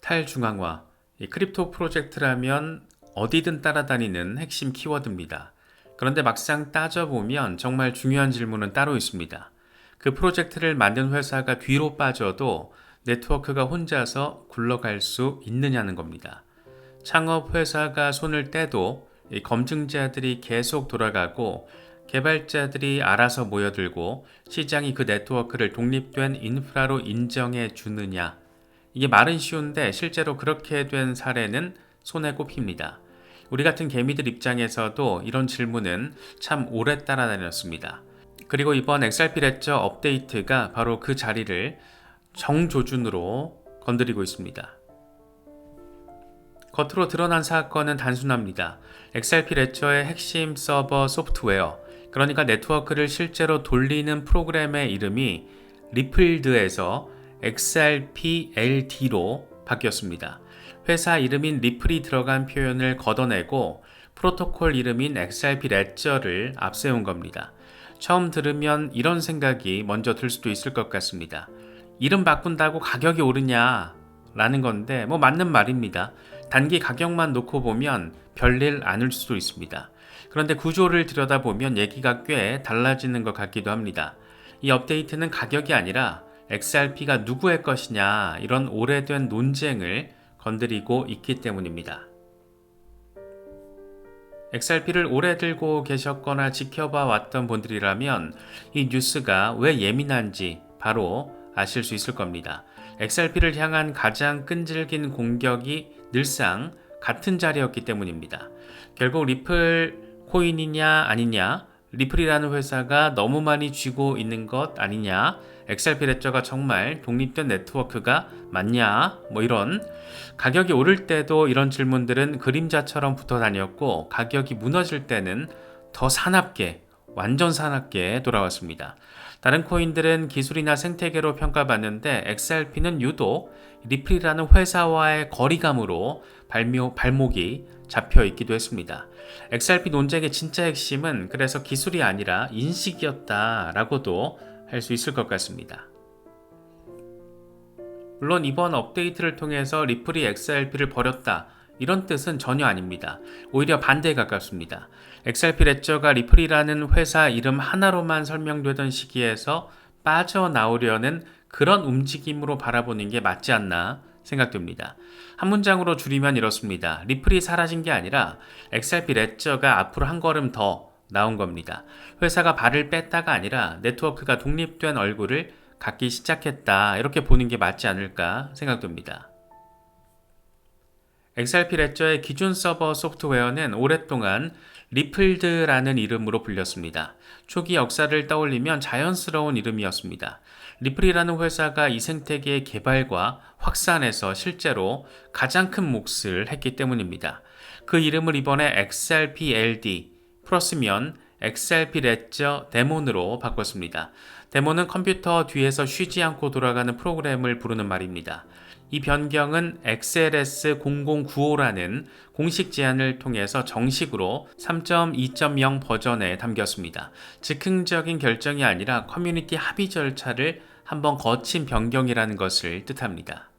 탈중앙화, 이 크립토 프로젝트라면 어디든 따라다니는 핵심 키워드입니다. 그런데 막상 따져보면 정말 중요한 질문은 따로 있습니다. 그 프로젝트를 만든 회사가 뒤로 빠져도 네트워크가 혼자서 굴러갈 수 있느냐는 겁니다. 창업 회사가 손을 떼도 이 검증자들이 계속 돌아가고 개발자들이 알아서 모여들고 시장이 그 네트워크를 독립된 인프라로 인정해 주느냐. 이게 말은 쉬운데 실제로 그렇게 된 사례는 손에 꼽힙니다. 우리 같은 개미들 입장에서도 이런 질문은 참 오래 따라다녔습니다. 그리고 이번 XRP 레저 업데이트가 바로 그 자리를 정조준으로 건드리고 있습니다. 겉으로 드러난 사건은 단순합니다. XRP 레저의 핵심 서버 소프트웨어, 그러니까 네트워크를 실제로 돌리는 프로그램의 이름이 리플드에서 XRP-LD로 바뀌었습니다. 회사 이름인 리플이 들어간 표현을 걷어내고 프로토콜 이름인 XRP 레저를 앞세운 겁니다. 처음 들으면 이런 생각이 먼저 들 수도 있을 것 같습니다. 이름 바꾼다고 가격이 오르냐? 라는 건데 맞는 말입니다. 단기 가격만 놓고 보면 별일 아닐 수도 있습니다. 그런데 구조를 들여다보면 얘기가 꽤 달라지는 것 같기도 합니다. 이 업데이트는 가격이 아니라 XRP가 누구의 것이냐 이런 오래된 논쟁을 건드리고 있기 때문입니다. XRP를 오래 들고 계셨거나 지켜봐 왔던 분들이라면 이 뉴스가 왜 예민한지 바로 아실 수 있을 겁니다. XRP를 향한 가장 끈질긴 공격이 늘상 같은 자리였기 때문입니다. 결국 리플 코인이냐 아니냐, 리플이라는 회사가 너무 많이 쥐고 있는 것 아니냐, XRP 레저가 정말 독립된 네트워크가 맞냐, 이런 가격이 오를 때도 이런 질문들은 그림자처럼 붙어 다녔고 가격이 무너질 때는 더 사납게, 완전 사납게 돌아왔습니다. 다른 코인들은 기술이나 생태계로 평가받는데 XRP는 유독 리플이라는 회사와의 거리감으로 발목이 잡혀 있기도 했습니다. XRP 논쟁의 진짜 핵심은 그래서 기술이 아니라 인식이었다라고도 할 수 있을 것 같습니다. 물론 이번 업데이트를 통해서 리플이 XRP를 버렸다 이런 뜻은 전혀 아닙니다. 오히려 반대에 가깝습니다. XRP 레저가 리플이라는 회사 이름 하나로만 설명되던 시기에서 빠져나오려는 그런 움직임으로 바라보는 게 맞지 않나 생각됩니다. 한 문장으로 줄이면 이렇습니다. 리플이 사라진 게 아니라 XRP 레저가 앞으로 한 걸음 더 나온 겁니다. 회사가 발을 뺐다가 아니라 네트워크가 독립된 얼굴을 갖기 시작했다 이렇게 보는 게 맞지 않을까 생각됩니다. XRP 레저의 기존 서버 소프트웨어는 오랫동안 리플드라는 이름으로 불렸습니다. 초기 역사를 떠올리면 자연스러운 이름이었습니다. 리플이라는 회사가 이 생태계의 개발과 확산에서 실제로 가장 큰 몫을 했기 때문입니다. 그 이름을 이번에 XRP-LD 풀었으면 XRP 레저 데몬으로 바꿨습니다. 데몬은 컴퓨터 뒤에서 쉬지 않고 돌아가는 프로그램을 부르는 말입니다. 이 변경은 XLS0095라는 공식 제안을 통해서 정식으로 3.2.0 버전에 담겼습니다. 즉흥적인 결정이 아니라 커뮤니티 합의 절차를 한번 거친 변경이라는 것을 뜻합니다.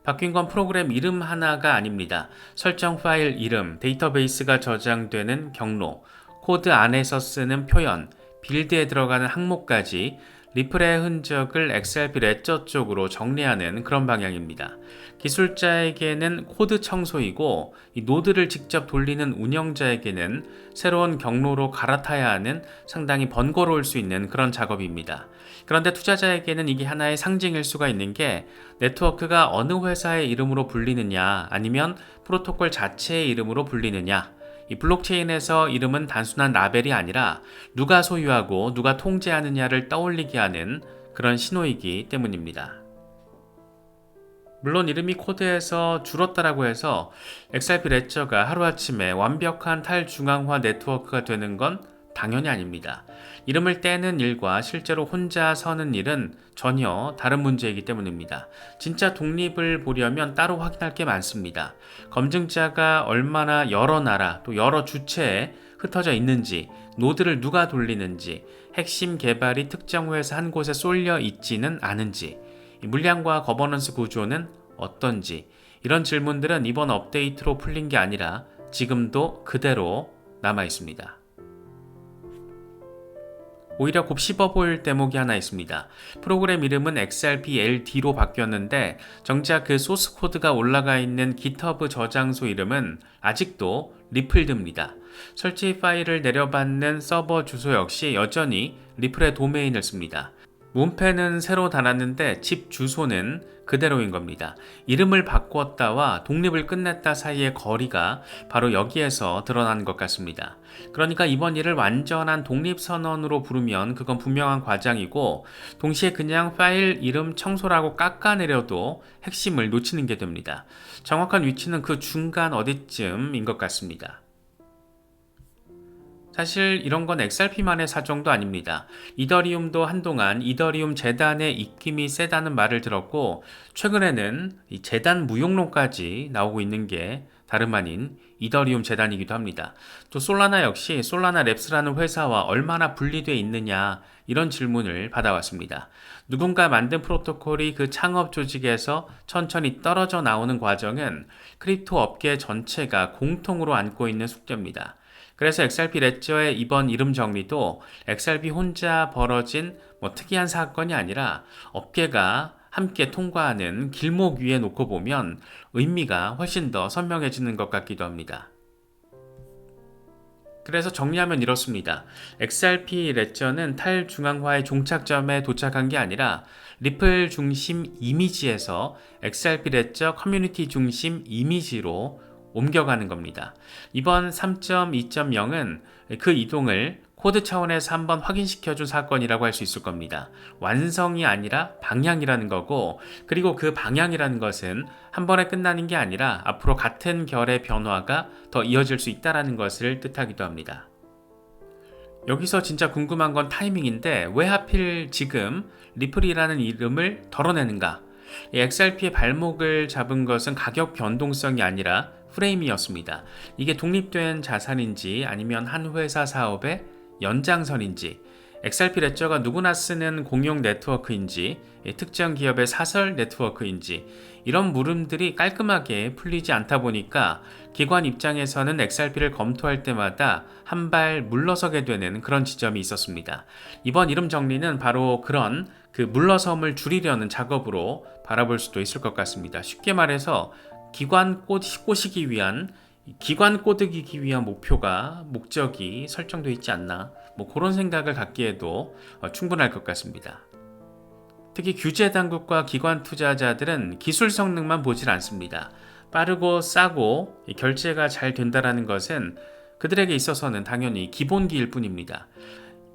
바뀐 건 프로그램 이름 하나가 아닙니다. 설정 파일 이름, 데이터베이스가 저장되는 경로, 코드 안에서 쓰는 표현, 빌드에 들어가는 항목까지 리플의 흔적을 XRP 레저 쪽으로 정리하는 그런 방향입니다. 기술자에게는 코드 청소이고 이 노드를 직접 돌리는 운영자에게는 새로운 경로로 갈아타야 하는 상당히 번거로울 수 있는 그런 작업입니다. 그런데 투자자에게는 이게 하나의 상징일 수가 있는 게 네트워크가 어느 회사의 이름으로 불리느냐 아니면 프로토콜 자체의 이름으로 불리느냐, 이 블록체인에서 이름은 단순한 라벨이 아니라 누가 소유하고 누가 통제하느냐를 떠올리게 하는 그런 신호이기 때문입니다. 물론 이름이 코드에서 줄었다라고 해서 XRP 레저가 하루아침에 완벽한 탈중앙화 네트워크가 되는 건 당연히 아닙니다. 이름을 떼는 일과 실제로 혼자 서는 일은 전혀 다른 문제이기 때문입니다. 진짜 독립을 보려면 따로 확인할 게 많습니다. 검증자가 얼마나 여러 나라 또 여러 주체에 흩어져 있는지, 노드를 누가 돌리는지, 핵심 개발이 특정 회사 한 곳에 쏠려 있지는 않은지, 물량과 거버넌스 구조는 어떤지 이런 질문들은 이번 업데이트로 풀린 게 아니라 지금도 그대로 남아 있습니다. 오히려 곱씹어 보일 대목이 하나 있습니다. 프로그램 이름은 XRP-LD로 바뀌었는데 정작 그 소스 코드가 올라가 있는 GitHub 저장소 이름은 아직도 리플드입니다. 설치 파일을 내려받는 서버 주소 역시 여전히 리플의 도메인을 씁니다. 문패는 새로 달았는데 집 주소는 그대로인 겁니다. 이름을 바꿨다와 독립을 끝냈다 사이의 거리가 바로 여기에서 드러난 것 같습니다. 그러니까 이번 일을 완전한 독립선언으로 부르면 그건 분명한 과장이고 동시에 그냥 파일 이름 청소라고 깎아내려도 핵심을 놓치는 게 됩니다. 정확한 위치는 그 중간 어디쯤인 것 같습니다. 사실 이런 건 XRP만의 사정도 아닙니다. 이더리움도 한동안 이더리움 재단의 입김이 세다는 말을 들었고 최근에는 이 재단 무용론까지 나오고 있는 게 다름 아닌 이더리움 재단이기도 합니다. 또 솔라나 역시 솔라나 랩스라는 회사와 얼마나 분리되어 있느냐 이런 질문을 받아왔습니다. 누군가 만든 프로토콜이 그 창업 조직에서 천천히 떨어져 나오는 과정은 크립토 업계 전체가 공통으로 안고 있는 숙제입니다. 그래서 XRP 레저의 이번 이름 정리도 XRP 혼자 벌어진 특이한 사건이 아니라 업계가 함께 통과하는 길목 위에 놓고 보면 의미가 훨씬 더 선명해지는 것 같기도 합니다. 그래서 정리하면 이렇습니다. XRP 레저는 탈중앙화의 종착점에 도착한 게 아니라 리플 중심 이미지에서 XRP 레저 커뮤니티 중심 이미지로 옮겨가는 겁니다. 이번 3.2.0은 그 이동을 코드 차원에서 한번 확인시켜준 사건이라고 할 수 있을 겁니다. 완성이 아니라 방향이라는 거고, 그리고 그 방향이라는 것은 한 번에 끝나는 게 아니라 앞으로 같은 결의 변화가 더 이어질 수 있다는 것을 뜻하기도 합니다. 여기서 진짜 궁금한 건 타이밍인데 왜 하필 지금 리플이라는 이름을 덜어내는가? XRP의 발목을 잡은 것은 가격 변동성이 아니라 프레임이었습니다. 이게 독립된 자산인지 아니면 한 회사 사업의 연장선인지, XRP 레저가 누구나 쓰는 공용 네트워크인지, 특정 기업의 사설 네트워크인지 이런 물음들이 깔끔하게 풀리지 않다 보니까 기관 입장에서는 XRP를 검토할 때마다 한 발 물러서게 되는 그런 지점이 있었습니다. 이번 이름 정리는 바로 그런 그 물러섬을 줄이려는 작업으로 바라볼 수도 있을 것 같습니다. 쉽게 말해서 기관 꼬시기 위한 목적이 설정되어 있지 않나 그런 생각을 갖기에도 충분할 것 같습니다. 특히 규제 당국과 기관 투자자들은 기술 성능만 보질 않습니다. 빠르고 싸고 결제가 잘 된다는 것은 그들에게 있어서는 당연히 기본기일 뿐입니다.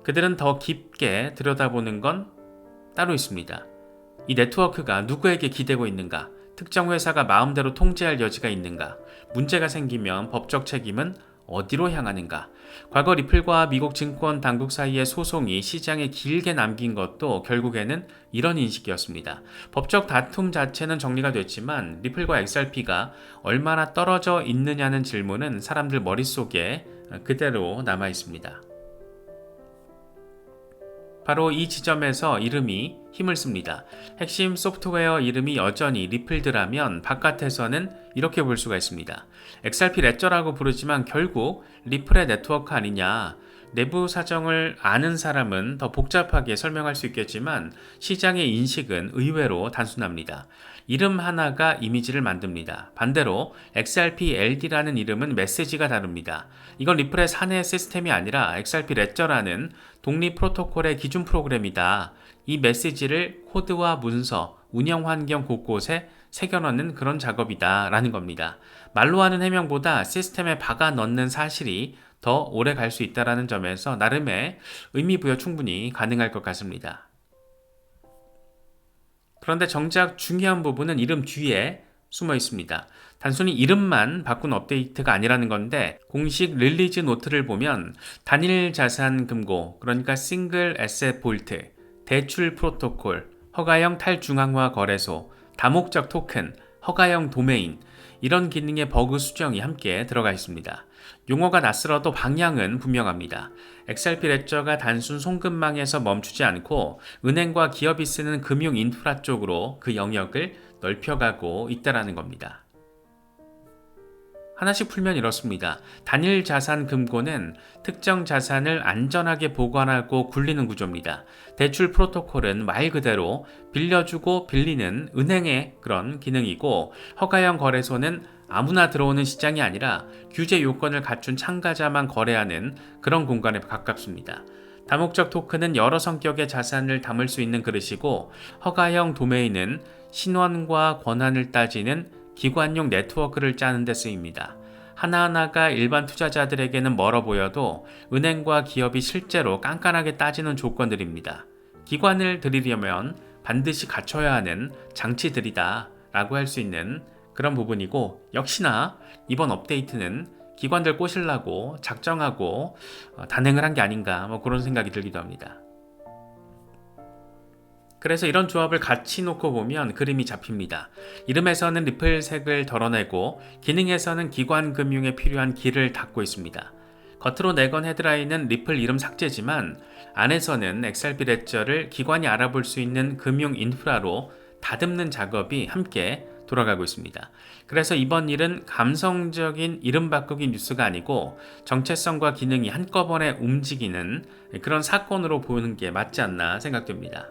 그들은 더 깊게 들여다보는 건 따로 있습니다. 이 네트워크가 누구에게 기대고 있는가? 특정 회사가 마음대로 통제할 여지가 있는가? 문제가 생기면 법적 책임은 어디로 향하는가? 과거 리플과 미국 증권 당국 사이의 소송이 시장에 길게 남긴 것도 결국에는 이런 인식이었습니다. 법적 다툼 자체는 정리가 됐지만 리플과 XRP가 얼마나 떨어져 있느냐는 질문은 사람들 머릿속에 그대로 남아 있습니다. 바로 이 지점에서 이름이 힘을 씁니다. 핵심 소프트웨어 이름이 여전히 리플드라면 바깥에서는 이렇게 볼 수가 있습니다. XRP 레저라고 부르지만 결국 리플의 네트워크 아니냐. 내부 사정을 아는 사람은 더 복잡하게 설명할 수 있겠지만 시장의 인식은 의외로 단순합니다. 이름 하나가 이미지를 만듭니다. 반대로 XRP-LD라는 이름은 메시지가 다릅니다. 이건 리플의 사내 시스템이 아니라 XRP 레저라는 독립 프로토콜의 기준 프로그램이다. 이 메시지를 코드와 문서, 운영 환경 곳곳에 새겨넣는 그런 작업이다 라는 겁니다. 말로 하는 해명보다 시스템에 박아 넣는 사실이 더 오래 갈 수 있다는 점에서 나름의 의미 부여 충분히 가능할 것 같습니다. 그런데 정작 중요한 부분은 이름 뒤에 숨어 있습니다. 단순히 이름만 바꾼 업데이트가 아니라는 건데 공식 릴리즈 노트를 보면 단일 자산 금고, 그러니까 싱글 에셋 볼트, 대출 프로토콜, 허가형 탈중앙화 거래소, 다목적 토큰, 허가형 도메인, 이런 기능의 버그 수정이 함께 들어가 있습니다. 용어가 낯설어도 방향은 분명합니다. XRP 레저가 단순 송금망에서 멈추지 않고 은행과 기업이 쓰는 금융 인프라 쪽으로 그 영역을 넓혀가고 있다는 겁니다. 하나씩 풀면 이렇습니다. 단일 자산 금고는 특정 자산을 안전하게 보관하고 굴리는 구조입니다. 대출 프로토콜은 말 그대로 빌려주고 빌리는 은행의 그런 기능이고, 허가형 거래소는 아무나 들어오는 시장이 아니라 규제 요건을 갖춘 참가자만 거래하는 그런 공간에 가깝습니다. 다목적 토큰은 여러 성격의 자산을 담을 수 있는 그릇이고, 허가형 도메인은 신원과 권한을 따지는 기관용 네트워크를 짜는 데 쓰입니다. 하나하나가 일반 투자자들에게는 멀어 보여도 은행과 기업이 실제로 깐깐하게 따지는 조건들입니다. 기관을 들이려면 반드시 갖춰야 하는 장치들이다 라고 할 수 있는 그런 부분이고, 역시나 이번 업데이트는 기관들 꼬시려고 작정하고 단행을 한 게 아닌가 그런 생각이 들기도 합니다. 그래서 이런 조합을 같이 놓고 보면 그림이 잡힙니다. 이름에서는 리플색을 덜어내고 기능에서는 기관 금융에 필요한 길을 닫고 있습니다. 겉으로 내건 헤드라인은 리플 이름 삭제지만 안에서는 XRP 레저를 기관이 알아볼 수 있는 금융 인프라로 다듬는 작업이 함께 돌아가고 있습니다. 그래서 이번 일은 감성적인 이름 바꾸기 뉴스가 아니고 정체성과 기능이 한꺼번에 움직이는 그런 사건으로 보는 게 맞지 않나 생각됩니다.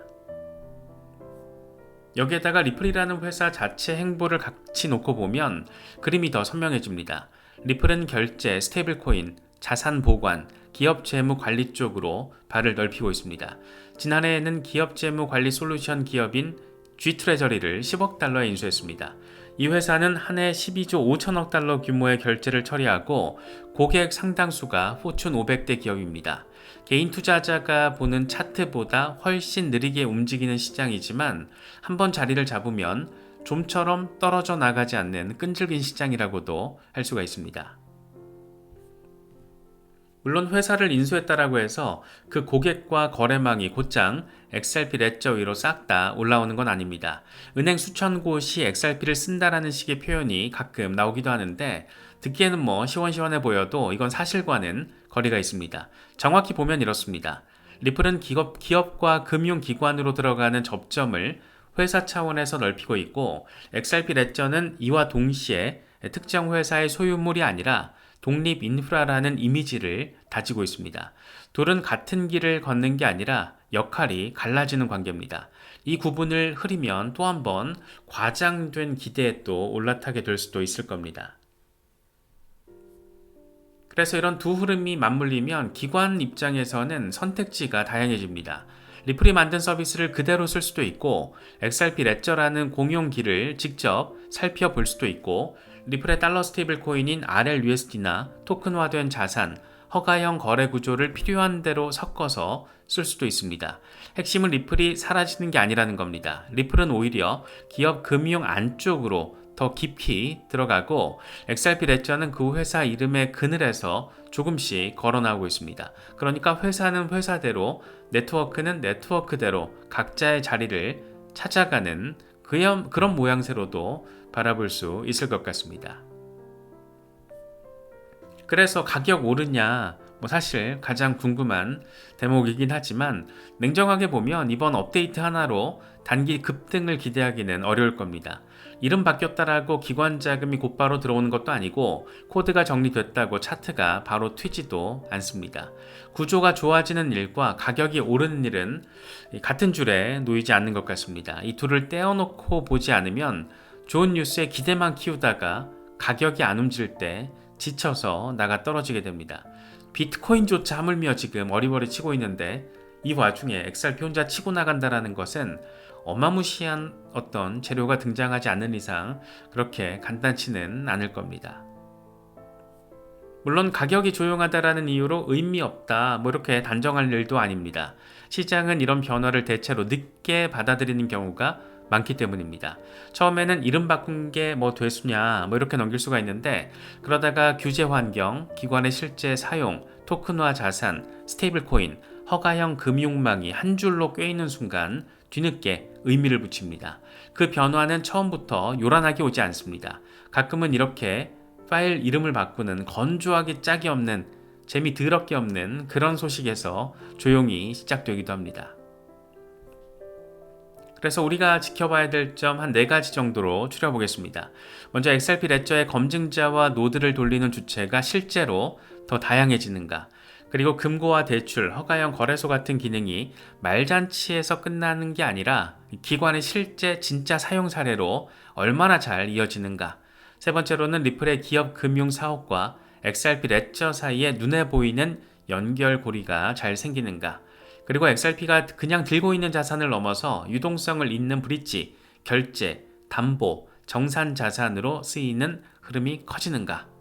여기에다가 리플이라는 회사 자체 행보를 같이 놓고 보면 그림이 더 선명해집니다. 리플은 결제, 스테이블 코인, 자산 보관, 기업 재무 관리 쪽으로 발을 넓히고 있습니다. 지난해에는 기업 재무 관리 솔루션 기업인 G트레저리를 10억 달러에 인수했습니다. 이 회사는 한 해 12조 5천억 달러 규모의 결제를 처리하고 고객 상당수가 포춘 500대 기업입니다. 개인 투자자가 보는 차트보다 훨씬 느리게 움직이는 시장이지만 한번 자리를 잡으면 좀처럼 떨어져 나가지 않는 끈질긴 시장이라고도 할 수가 있습니다. 물론 회사를 인수했다라고 해서 그 고객과 거래망이 곧장 XRP 레저 위로 싹 다 올라오는 건 아닙니다. 은행 수천 곳이 XRP를 쓴다라는 식의 표현이 가끔 나오기도 하는데 듣기에는 시원시원해 보여도 이건 사실과는 거리가 있습니다. 정확히 보면 이렇습니다. 리플은 기업과 금융기관으로 들어가는 접점을 회사 차원에서 넓히고 있고, XRP 레저는 이와 동시에 특정 회사의 소유물이 아니라 독립 인프라라는 이미지를 다지고 있습니다. 둘은 같은 길을 걷는 게 아니라 역할이 갈라지는 관계입니다. 이 구분을 흐리면 또 한 번 과장된 기대에 또 올라타게 될 수도 있을 겁니다. 그래서 이런 두 흐름이 맞물리면 기관 입장에서는 선택지가 다양해집니다. 리플이 만든 서비스를 그대로 쓸 수도 있고, XRP 레저라는 공용기를 직접 살펴볼 수도 있고, 리플의 달러 스테이블 코인인 RLUSD나 토큰화된 자산, 허가형 거래 구조를 필요한 대로 섞어서 쓸 수도 있습니다. 핵심은 리플이 사라지는 게 아니라는 겁니다. 리플은 오히려 기업 금융 안쪽으로 더 깊이 들어가고, XRP 레저는 그 회사 이름의 그늘에서 조금씩 걸어 나오고 있습니다. 그러니까 회사는 회사대로, 네트워크는 네트워크대로 각자의 자리를 찾아가는 그런 모양새로도 바라볼 수 있을 것 같습니다. 그래서 가격 오르냐, 사실 가장 궁금한 대목이긴 하지만 냉정하게 보면 이번 업데이트 하나로 단기 급등을 기대하기는 어려울 겁니다. 이름 바뀌었다라고 기관 자금이 곧바로 들어오는 것도 아니고, 코드가 정리됐다고 차트가 바로 튀지도 않습니다. 구조가 좋아지는 일과 가격이 오르는 일은 같은 줄에 놓이지 않는 것 같습니다. 이 둘을 떼어놓고 보지 않으면 좋은 뉴스에 기대만 키우다가 가격이 안 움직일 때 지쳐서 나가 떨어지게 됩니다. 비트코인조차 하물며 지금 어리버리 치고 있는데 이 와중에 XRP 혼자 치고 나간다라는 것은 어마무시한 어떤 재료가 등장하지 않는 이상 그렇게 간단치는 않을 겁니다. 물론 가격이 조용하다라는 이유로 의미 없다 이렇게 단정할 일도 아닙니다. 시장은 이런 변화를 대체로 늦게 받아들이는 경우가 많기 때문입니다. 처음에는 이름 바꾼 게 되수냐 이렇게 넘길 수가 있는데, 그러다가 규제 환경, 기관의 실제 사용, 토큰화 자산, 스테이블 코인, 허가형 금융망이 한 줄로 꿰이는 순간 뒤늦게 의미를 붙입니다. 그 변화는 처음부터 요란하게 오지 않습니다. 가끔은 이렇게 파일 이름을 바꾸는 건조하기 짝이 없는, 재미 더럽게 없는 그런 소식에서 조용히 시작되기도 합니다. 그래서 우리가 지켜봐야 될 점 한 4가지 정도로 추려보겠습니다. 먼저 XRP 레저의 검증자와 노드를 돌리는 주체가 실제로 더 다양해지는가, 그리고 금고와 대출, 허가형 거래소 같은 기능이 말잔치에서 끝나는 게 아니라 기관의 실제 진짜 사용 사례로 얼마나 잘 이어지는가. 세 번째로는 리플의 기업 금융 사업과 XRP 레저 사이에 눈에 보이는 연결고리가 잘 생기는가. 그리고 XRP가 그냥 들고 있는 자산을 넘어서 유동성을 잇는 브릿지, 결제, 담보, 정산 자산으로 쓰이는 흐름이 커지는가.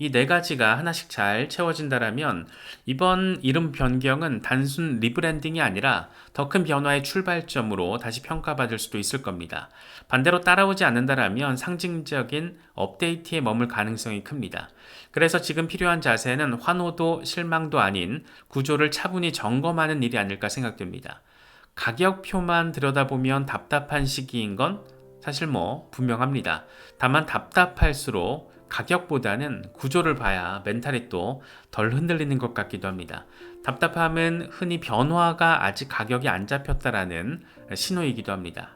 이 4가지가 하나씩 잘 채워진다면 이번 이름 변경은 단순 리브랜딩이 아니라 더 큰 변화의 출발점으로 다시 평가받을 수도 있을 겁니다. 반대로 따라오지 않는다면 상징적인 업데이트에 머물 가능성이 큽니다. 그래서 지금 필요한 자세는 환호도 실망도 아닌 구조를 차분히 점검하는 일이 아닐까 생각됩니다. 가격표만 들여다보면 답답한 시기인 건 사실 분명합니다. 다만 답답할수록 가격보다는 구조를 봐야 멘탈이 또 덜 흔들리는 것 같기도 합니다. 답답함은 흔히 변화가 아직 가격이 안 잡혔다라는 신호이기도 합니다.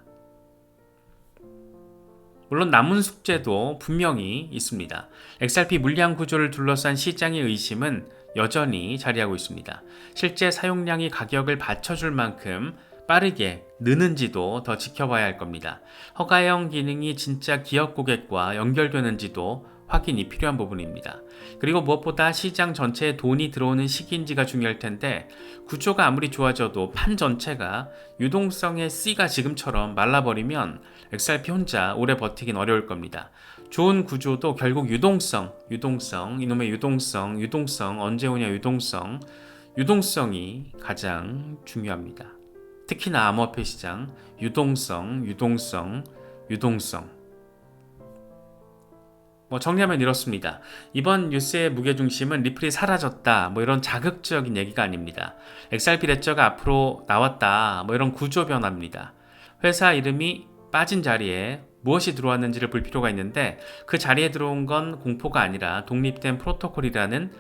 물론 남은 숙제도 분명히 있습니다. XRP 물량 구조를 둘러싼 시장의 의심은 여전히 자리하고 있습니다. 실제 사용량이 가격을 받쳐줄 만큼 빠르게 느는지도 더 지켜봐야 할 겁니다. 허가형 기능이 진짜 기업 고객과 연결되는지도 확인이 필요한 부분입니다. 그리고 무엇보다 시장 전체에 돈이 들어오는 시기인지가 중요할 텐데 구조가 아무리 좋아져도 판 전체가 유동성의 C가 지금처럼 말라버리면 XRP 혼자 오래 버티긴 어려울 겁니다. 좋은 구조도 결국 유동성, 이놈의 유동성, 언제 오냐 유동성이 가장 중요합니다. 특히나 암호화폐 시장, 유동성. 정리하면 이렇습니다. 이번 뉴스의 무게중심은 리플이 사라졌다, 이런 자극적인 얘기가 아닙니다. XRP 레저가 앞으로 나왔다, 이런 구조 변화입니다. 회사 이름이 빠진 자리에 무엇이 들어왔는지를 볼 필요가 있는데 그 자리에 들어온 건 공포가 아니라 독립된 프로토콜이라는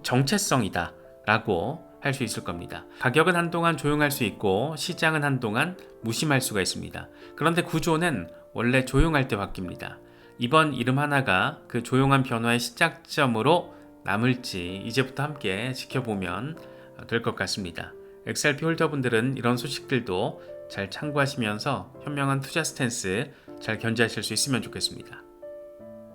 정체성이다 라고 할 수 있을 겁니다. 가격은 한동안 조용할 수 있고 시장은 한동안 무심할 수가 있습니다. 그런데 구조는 원래 조용할 때 바뀝니다. 이번 이름 하나가 그 조용한 변화의 시작점으로 남을지 이제부터 함께 지켜보면 될 것 같습니다. XRP 홀더분들은 이런 소식들도 잘 참고하시면서 현명한 투자 스탠스 잘 견지하실 수 있으면 좋겠습니다.